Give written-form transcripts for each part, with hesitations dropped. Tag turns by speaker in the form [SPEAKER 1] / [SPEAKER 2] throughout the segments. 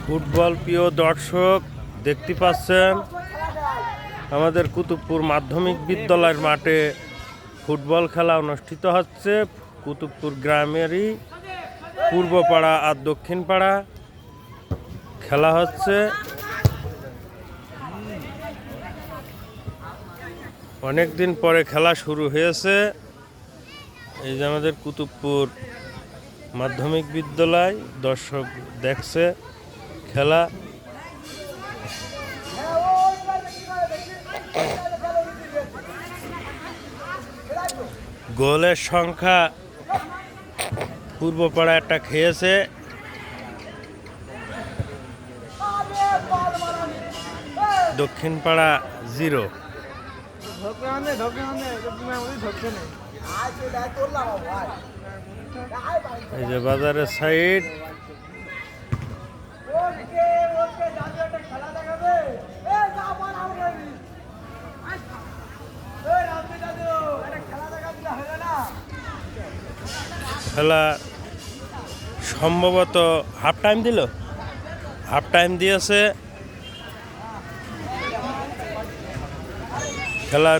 [SPEAKER 1] Football প্রিয় দর্শক, দেখতে পাচ্ছেন আমাদের কুতুবপুর মাধ্যমিক বিদ্যালয়ের মাঠে ফুটবল খেলা অনুষ্ঠিত হচ্ছে। কুতুবপুর গ্রামেরই পূর্বপাড়া আর দক্ষিণ পাড়া খেলা হচ্ছে। অনেক দিন পরে খেলা শুরু হয়েছে। এই যে আমাদের কুতুবপুর মাধ্যমিক বিদ্যালয়, দর্শক দেখছে খেলা। গোলের সংখ্যা পূর্বপাড়া একটা খেয়েছে, দক্ষিণ পাড়া 0। এই যে বাজারের সাইড, খেলা সম্ভবত হাফ টাইম দিল, হাফ টাইম দিয়েছে। খেলা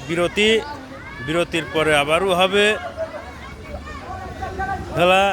[SPEAKER 1] বিরতির পরে আবারও হবে খেলা।